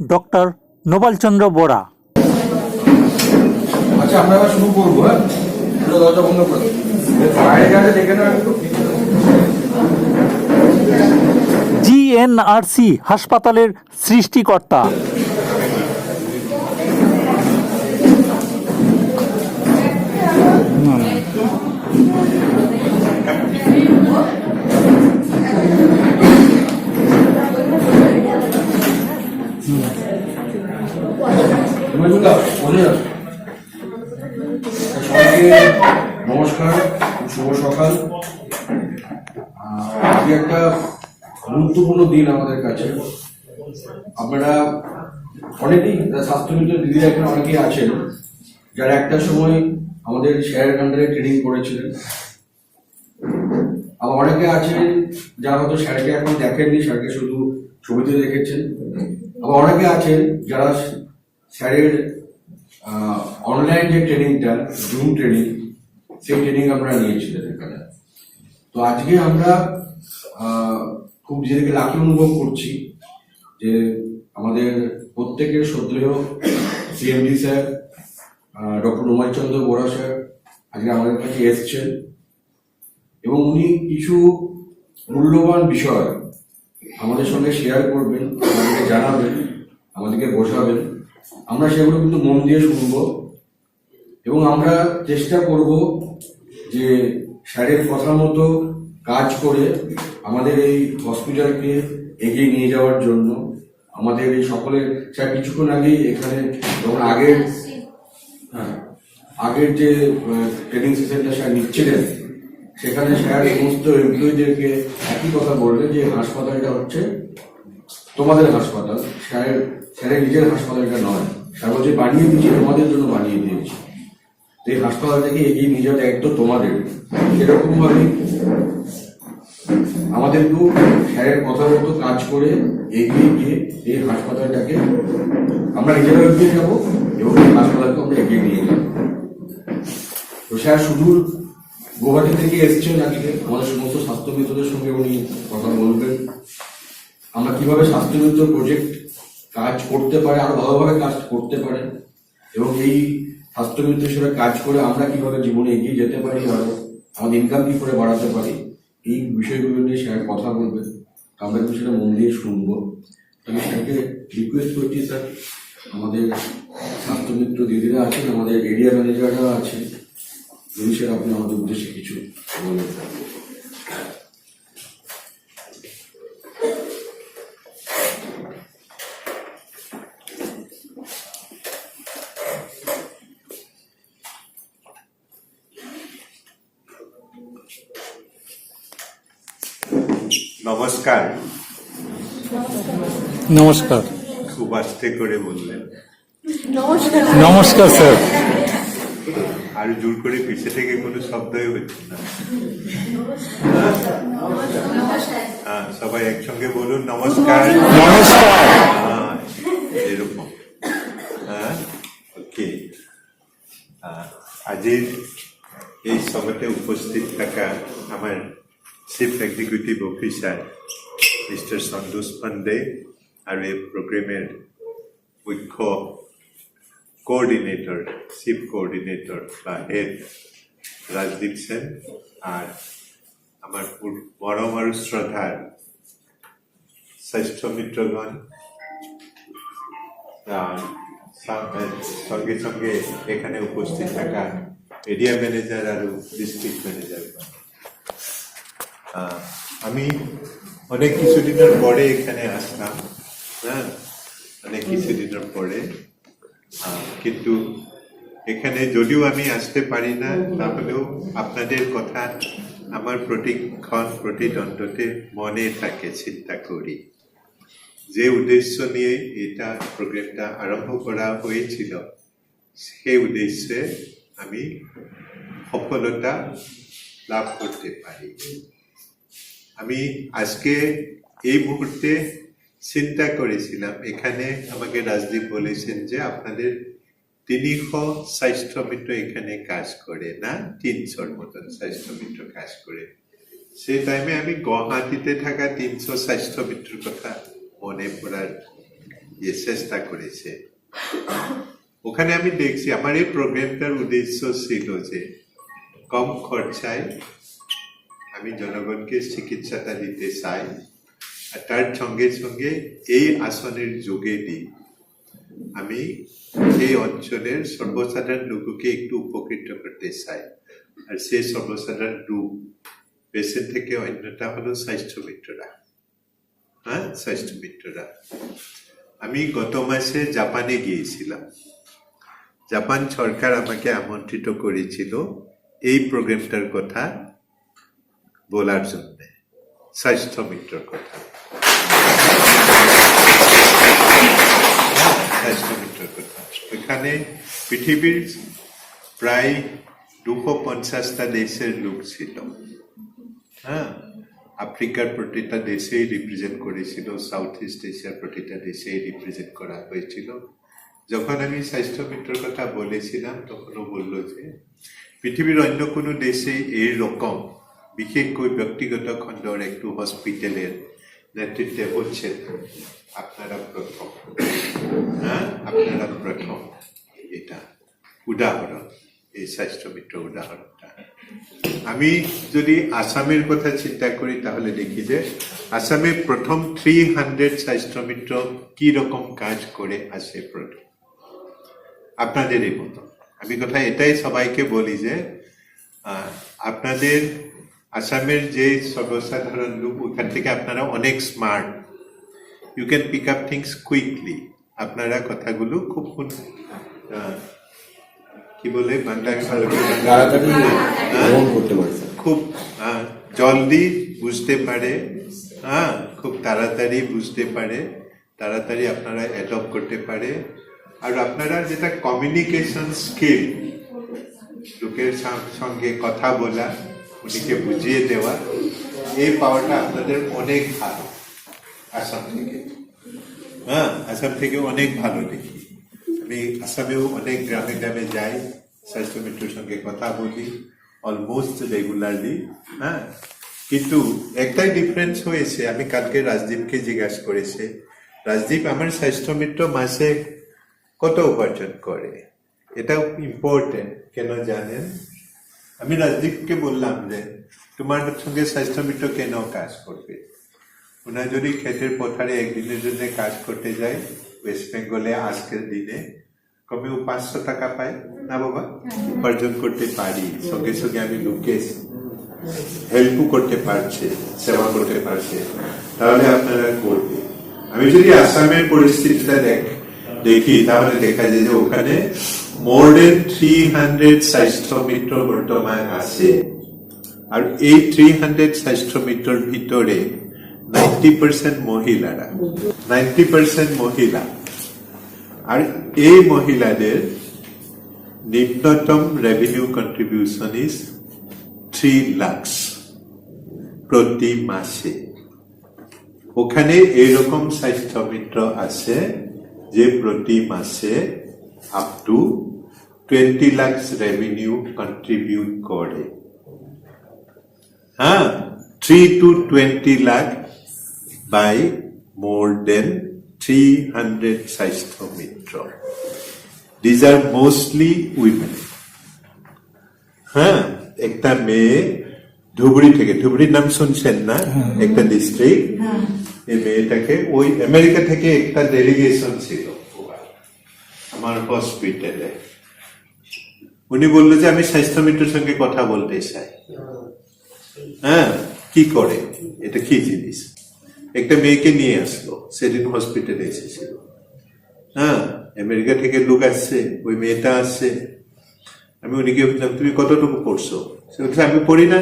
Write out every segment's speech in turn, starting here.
Doctor Nobalchandra Bora. আচ্ছা, আমরা এবার শুরু করবো। হ্যাঁ, দরজা বন্ধ করে বাইরে যাতে দেখে না একটু। জিএনআরসি হাসপাতালের সৃষ্টিকর্তা। সবাইকে নমস্কার, শুভ সকাল। আজকে একটা গুরুত্বপূর্ণ দিন আমাদের কাছে। আপনারা অনেকেই স্বাস্থ্যবিদ দিদিরা এখানে অনেকেই আছেন যারা একটা সময় আমাদের শেয়ার কান্ডারে ট্রেনিং করেছিলেন। আবার অনেকে আছেন যারা হয়তো স্যারকে এখন দেখেননি, স্যারকে শুধু ছবিতে দেখেছেন। আবার অনেকে আছেন যারা স্যারের অনলাইন যে ট্রেনিংটা, জুম ট্রেনিং, সেই ট্রেনিং আমরা নিয়েছিলেন এখানে। তো আজকে আমরা খুব নিজেদেরকে লাকি অনুভব করছি যে আমাদের প্রত্যেকের শ্রদ্ধেয় CMD sir doctor Nobalchandra Bora sir আজকে আমাদের কাছে এসছেন এবং উনি কিছু মূল্যবান বিষয় আমাদের সঙ্গে শেয়ার করবেন, আমাদেরকে জানাবেন, আমাদেরকে বোঝাবেন। আমরা সেগুলো কিন্তু মন দিয়ে শুনব এবং আমরা চেষ্টা করব যে স্যারের কথা মতো কাজ করে আমাদের এই হসপিটালকে এগিয়ে নিয়ে যাওয়ার জন্য। আমাদের এই সকলের স্যার কিছুক্ষণ আগেই এখানে যখন আগের যে ট্রেনিং সেশনটা স্যার নিচ্ছিলেন, সেখানে স্যার সমস্ত এমপ্লয়ীদেরকে একই কথা বললেন যে হাসপাতালটা হচ্ছে তোমাদের হাসপাতাল, স্যারের নিজের হাসপাতালটা নয়। স্যার বলছে বানিয়ে দিয়েছি, তোমাদের জন্য বানিয়ে দিয়েছি। এই হাসপাতালটাকে এগিয়ে নিয়ে যাওয়ার দায়িত্ব তোমাদের। সেরকম ভাবে আমাদেরকেও স্যারের কথা মতো কাজ করে এগিয়ে গিয়ে এই হাসপাতালটাকে আমরা নিজেরা এগিয়ে যাবো এবং এই হাসপাতালকে আমরা এগিয়ে নিয়ে যাবো। তো স্যার সুদূর গুয়াহাটি থেকে এসছেন আজকে আমাদের সমস্ত স্বাস্থ্যমিত্রদের সঙ্গে উনি কথা বলবেন। আমরা কিভাবে স্বাস্থ্যমিত্র প্রজেক্ট কাজ করতে পারে, আরো ভালোভাবে কাজ করতে পারে এবং এই স্বাস্থ্যমিত্র হিসেবে কাজ করে আমরা কিভাবে জীবনে এগিয়ে যেতে পারি, আরো আমাদের ইনকাম কি করে বাড়াতে পারি, এই বিষয়গুলো নিয়ে স্যার কথা বলবেন। আমরা কিন্তু সেটা মন দিয়ে শুনবো। আমি স্যারকে রিকোয়েস্ট করছি, স্যার আমাদের স্বাস্থ্যমিত্র দিদিরা আছেন, আমাদের এরিয়া ম্যানেজাররা আছেন, যদি স্যার আপনি আমাদের উদ্দেশ্যে কিছু বলেন। নমস্কার। নমস্কার। খুব আস্তে করে বললেন। নমস্কার স্যার। আর জোর করে পিছে থেকে কোনো শব্দই হচ্ছে না। সবাই একসঙ্গে বলুন নমস্কার। নমস্কার। এরকম। ওকে। আজের এই সভাতে উপস্থিত থাকা আমার চিফ এক্সিকিউটিভ অফিসার মিস্টার সন্তোষ পান্ডে আর এই প্রোগ্রামের মুখ্য কোঅর্ডিনেটর, চিফ কোঅর্ডিনেটর বা হেড রাজদীপ সেন, আর আমার মরম আর শ্রদ্ধার স্বাস্থ্য মিত্রগণ, সঙ্গে সঙ্গে এখানে উপস্থিত থাকা এরিয়া ম্যানেজার আর ডিস্ট্রিক্ট ম্যানেজার। আমি অনেক কিছুদিনের পরে এখানে আসলাম, অনেক কিছুদিনের পরে, কিন্তু এখানে যদিও আমি আসতে পারি না, তাহলেও আপনাদের কথা আমার প্রতিদ্বন্দ্বতে মনে থাকে, চিন্তা করি। যে উদ্দেশ্য নিয়ে এটা প্রোগ্রামটা আরম্ভ করা হয়েছিল, সেই উদ্দেশ্যে আমি সফলতা লাভ করতে পারি। আমি আজকে এই মুহূর্তে চিন্তা করেছিলাম, এখানে আমাকে রাজদীপ বলেছেন যে আপনাদের 300 স্বাস্থ্য মিত্র এখানে কাজ করে, না 300-র মতন স্বাস্থ্য মিত্র কাজ করে। সেই টাইমে আমি গুয়াহাটিতে থাকা 300 স্বাস্থ্য মিত্রের কথা মনে পড়ার চেষ্টা করেছে। ওখানে আমি দেখছি আমার এই প্রোগ্রামটার উদ্দেশ্য ছিল যে কম খরচায় আমি জনগণকে চিকিৎসাটা দিতে চাই, আর তার সঙ্গে সঙ্গে এই আসনের যোগেদি আমি এই অঞ্চলের সর্বসাধারণ লোককে একটু উপকৃত করতে চাই। আর সেই সর্বসাধারণ লোক পেশেন্ট থেকে অন্যটা হলো স্বাস্থ্য মিত্ররা। স্বাস্থ্য মিত্ররা। আমি গত মাসে জাপানে গিয়েছিলাম। জাপান সরকার আমাকে আমন্ত্রিত করেছিল এই প্রোগ্রামটার কথা বলার জন্য, স্বাস্থ্য মিত্রর কথা। স্বাস্থ্য মিত্রর কথা এখানে পৃথিবীর প্রায় 250টা দেশের লোক ছিল। আফ্রিকার প্রতিটা দেশেই রিপ্রেজেন্ট করেছিল, সাউথ ইস্ট এশিয়ার প্রতিটা দেশেই রিপ্রেজেন্ট করা হয়েছিল। যখন আমি স্বাস্থ্য মিত্রর কথা বলেছিলাম তখনও বলল যে পৃথিবীর অন্য কোনো দেশে এইরকম বিশেষ করে ব্যক্তিগত খণ্ডর একটু হসপিটালের নেতৃত্বে হচ্ছে আপনারা প্রথম। আপনারা প্রথম। এটা উদাহরণ, এই স্বাস্থ্য মিত্র উদাহরণটা। আমি যদি আসামের কথা চিন্তা করি তাহলে দেখি যে আসামে প্রথম 300 স্বাস্থ্য মিত্র কি রকম কাজ করে আসে প্রথম আপনাদের এই মতো। আমি কথা এটাই সবাইকে বলি যে আপনাদের আসামের যে সর্বসাধারণ লোক ওখান থেকে আপনারা অনেক smart, you can pick up things quickly. আপনারা কথাগুলো খুব কি বলে বাংলায় খুব জলদি বুঝতে পারে, খুব তাড়াতাড়ি বুঝতে পারে, তাড়াতাড়ি আপনারা অ্যাডপ্ট করতে পারে। আর আপনারা যেটা কমিউনিকেশন স্কিল, লোকের সঙ্গে কথা বলা, উনিকে বুঝিয়ে দেওয়া, এই পাওয়ারটা আপনাদের অনেক ভালো আসাম থেকে। আসাম থেকে অনেক ভালো দেখি। আমি আসামেও অনেক গ্রামে গ্রামে যাই, স্বাস্থ্য মিত্রের সঙ্গে কথা বলি অলমোস্ট রেগুলারলি। কিন্তু একটাই ডিফারেন্স হয়েছে, আমি কালকে রাজদীপকে জিজ্ঞাসা করেছে, রাজদীপ আমার স্বাস্থ্য মিত্র মাসে কত উপার্জন করে? এটাও ইম্পর্টেন্ট। কেন জানেন? আমি রাজদীপকে বললাম যে তোমার সঙ্গে স্বাস্থ্য মিত্র কেন কাজ করবে? ওনার যদি ক্ষেতের পথারে একদিনের জন্য কাজ করতে যায় ওয়েস্ট বেঙ্গলে আজকের দিনে কমেও 500 টাকা পায় না বাবা? উপার্জন করতে পারি, সঙ্গে সঙ্গে আমি লোককে হেল্পও করতে পারছে, সেবা করতে পারছে, তাহলে আপনারা করবে। আমি যদি আসামের পরিস্থিতিটা দেখি তাহলে দেখা যায় যে ওখানে মোর দেন 300 স্বাস্থ্য মিত্র বর্তমান আছে। আর এই 300 স্বাস্থ্য মিত্রর ভিতরে 90% মহিলারা, 90% মহিলা। আর এই মহিলাদের নিম্নতম রেভিনিউ কন্ট্রিবিউশন ইজ 3 লাখ প্রতি মাসে। ওখানে এইরকম স্বাস্থ্য মিত্র আছে যে প্রতি মাসে up to 20 lakh revenue contribute করে। 3 to 20 lakh by more than 300 স্বাস্থ্য মিত্র। These are mostly women. একটা মেয়ে ধুবড়ি থেকে, ধুবড়ির নাম শুনছেন না? একটা ডিস্ট্রিক্ট। এই মেয়েটাকে ওই আমেরিকা থেকে একটা ডেলিগেশন ছিল আমার হসপিটালে। উনি বললো যে আমি স্বাস্থ্য মিত্রের সঙ্গে কথা বলতে চাই। কি করে, এটা কি জিনিস? একটা মেয়েকে নিয়ে আসলো, সেদিন হসপিটালে এসেছিল। আমেরিকা থেকে লোক আসছে, ওই মেয়েটা আসছে। আমি উনিকে বললাম তুমি কতটুকু পড়ছো? সে বলছে আমি পড়ি না।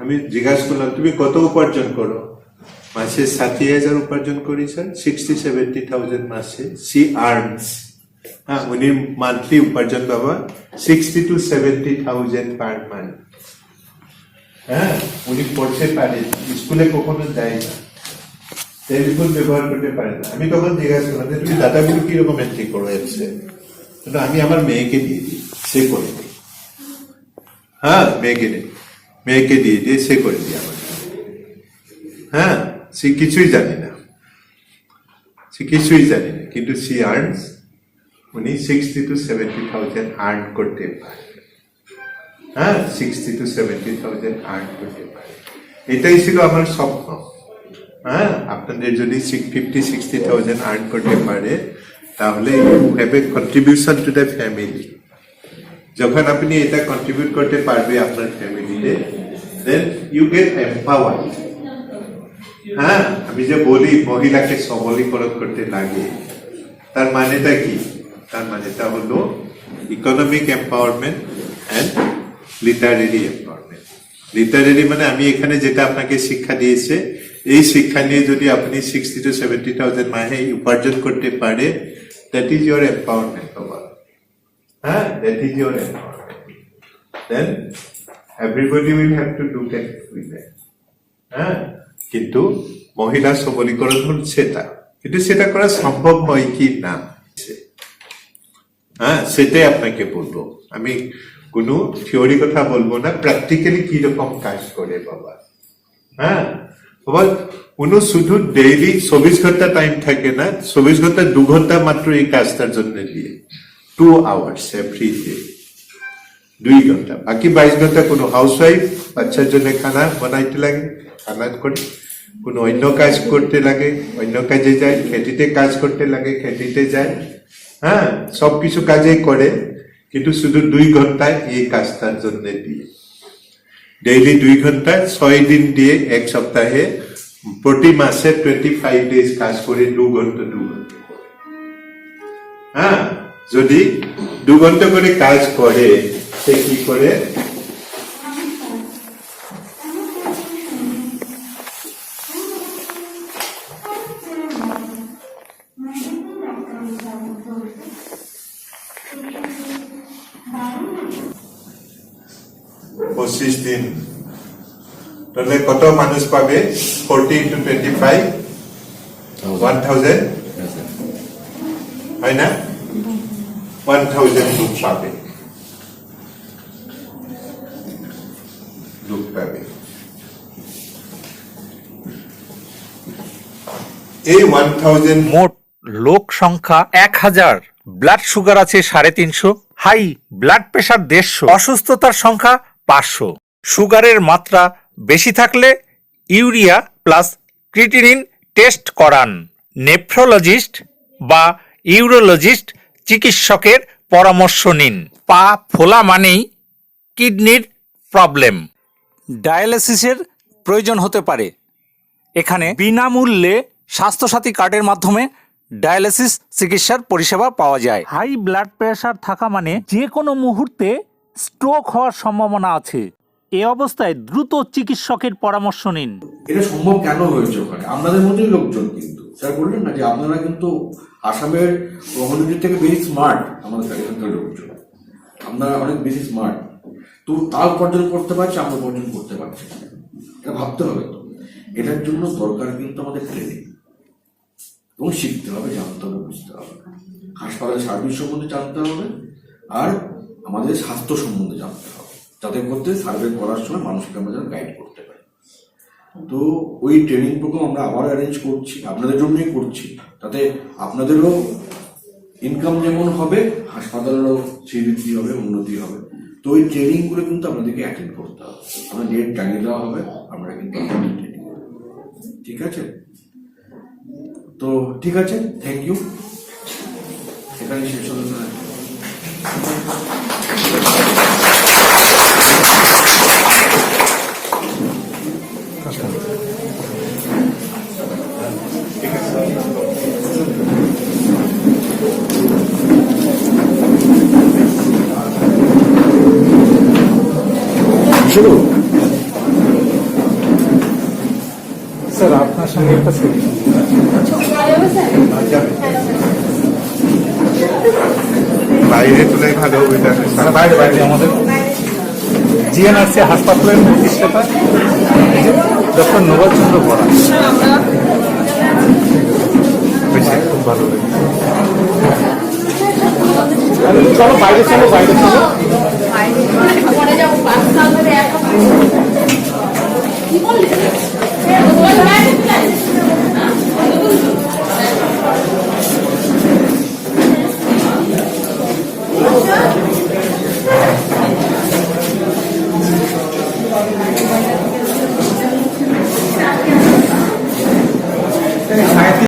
আমি জিজ্ঞাসা করলাম তুমি কত উপার্জন করো? মাসে 60,000 উপার্জন করি স্যার, 60-70,000 মাসে সি আর্নস। উনি মান্থলি উপার্জন বাবা 60 to 70,000 পার মান্থ। উনি পড়তে পারে, স্কুলে কখনো যায় না, টেলিফোন ব্যবহার করতে পারে না। আমি তখন জিজ্ঞাসা করলাম তুমি দাদাগুলো কিরকম এন্ট্রি করো এসে? আমি আমার মেয়েকে দিয়ে দিই, সে করে দিই। মেয়েকে দিয়ে দিয়ে সে করে দিই আমার। সে কিছুই জানি না। সে কিছুই জানে না, কিন্তু সি আর্নস, উনি 60 to 70,000 আর্ন করতে পারে। হ্যাঁ, 60 to 70,000 আর্ন করতে পারে। এটাই ছিল আমার স্বপ্ন। হ্যাঁ, আপনাদের যদি 50-60,000 আর্ন করতে পারে তাহলে you have a contribution to the family. যখন আপনি এটা কন্ট্রিবিউট করতে পারবে আপনার ফ্যামিলিতে, দেন ইউ গেট এম্পাওয়ার্ড। হ্যাঁ, আমি যে বলি মহিলাকে সবলীকরণ করতে লাগে, তার মানেটা কি? তার মানেটা হলো economic empowerment and literary empowerment. Literary মানে আমি এখানে যেটা আপনাকে শিক্ষা দিয়েছে, এই শিক্ষা নিয়ে যদি আপনি 60 to 70,000 মাহে উপার্জন করতে পারে, দ্যাট ইজ ইয়োর এম্পাওয়ারমেন্ট বাবা। হ্যাঁ, that is your empowerment. Then everybody will have to do that with that. হ্যাঁ, কিন্তু মহিলা সবলীকরণ হল সেটা, কিন্তু সেটা করা সম্ভব হয় কি না, হ্যাঁ সেটাই আপনাকে বলবো। আমি কোনো থিওরি কথা বলবো না, প্র্যাকটিক্যালি কি রকম কাজ করে বাবা। হ্যাঁ বাবা, কোনো শুধু ডেইলি 24 ঘন্টা টাইম থাকে না, 24 ঘন্টা 2 ঘন্টা মাত্র এই কাজটার জন্য দিয়ে, 2 hours এভরি ডে, 2 ঘন্টা। বাকি 22 ঘন্টা কোনো হাউসওয়াইফ বাচ্চার জন্য খানা বানাইতে লাগে, খানা করে, কোনো অন্য কাজ করতে লাগে, অন্য কাজে যায়, খেতিতে কাজ করতে লাগে, খেতিতে যায়। হ্যাঁ, সবকিছু কাজে করে, কিন্তু শুধু 2 ঘন্টায় এই কাজটার জন্য দিয়ে, ডেইলি 2 ঘন্টা 6 দিন দিয়ে, 1 সপ্তাহে প্রতি মাসে 25 ডেজ কাজ করে 2 ঘন্টা 2 ঘন্টা করে। হ্যাঁ, যদি 2 ঘন্টা করে কাজ করে, সে কি করে? পঁচিশ দিন, তাহলে কত মানুষ পাবে? 40 into 25, 1000, হয় না? 1000 লোক পাবে, এই 1000 মোট লোক সংখ্যা 1000, ব্লাড সুগার আছে 350, হাই ব্লাড প্রেশার 150, অসুস্থতার সংখ্যা 500। সুগারের মাত্রা বেশি থাকলে ইউরিয়া প্লাস ক্রিটিনিন টেস্ট করান। নেফ্রোলজিস্ট বা ইউরোলজিস্ট চিকিৎসকের পরামর্শ নিন। পা ফোলা মানেই কিডনির প্রবলেম, ডায়ালিসিসের প্রয়োজন হতে পারে। এখানে বিনামূল্যে স্বাস্থ্যসাথী কার্ডের মাধ্যমে ডায়ালিসিস চিকিৎসার পরিষেবা পাওয়া যায়। হাই ব্লাড প্রেশার থাকা মানে যে কোনো মুহূর্তে স্ট্রোক হওয়ার সম্ভাবনা আছে। এই অবস্থায় দ্রুত চিকিৎসকের পরামর্শ নিন। এটা সম্ভব কেন হয়েছে ওখানে? আপনাদের মতোই লোকজন, কিন্তু স্যার বললেন না যে আপনারা কিন্তু আসামের কমিউনিটি থেকে বেশি স্মার্ট, আমাদের এখানকার লোকজন, আপনারা অনেক বেশি স্মার্ট, তো তাও উপার্জন করতে পারছে, আমরা উপার্জন করতে পারছি। এটা ভাবতে হবে। তো এটার জন্য দরকার কিন্তু আমাদের ট্রেনিং, এবং শিখতে হবে, জানতে হবে, বুঝতে হবে। হাসপাতালের সার্ভিস সম্বন্ধে জানতে হবে, আর আমাদের স্বাস্থ্য সম্বন্ধে জানতে হবে, যাতে করতে সার্ভে করার সময় মানুষকে আমরা যেন গাইড করতে পারি। তো ওই ট্রেনিং প্রোগ্রাম আমরা আবার অ্যারেঞ্জ করছি, আপনাদের জন্যই করছি, তাতে আপনাদেরও ইনকাম যেমন হবে, হাসপাতালেরও শ্রীবৃদ্ধি হবে, উন্নতি হবে। তো ওই ট্রেনিংগুলো কিন্তু আপনাদেরকে অ্যাটেন্ড করতে হবে, আমরা ডেট জানিয়ে দেওয়া হবে, আমরা কিন্তু আপনাদের ট্রেনিং করব। ঠিক আছে? তো ঠিক আছে, থ্যাংক ইউ। এখানে শেষ হলো স্যার। শুরু স্যার, আপনার সঙ্গে একটা ছবি। বাইরে তুলে ভালো ওইটা, বাইরে বাইরে আমাদের জিএনআরসি হাসপাতালের প্রতিষ্ঠাতা ডক্টর নোবেল চন্দ্র বরা। খুব ভালো লাগে। চলো বাইরে, চলো বাইরে, চলো। কি বললি? teacher.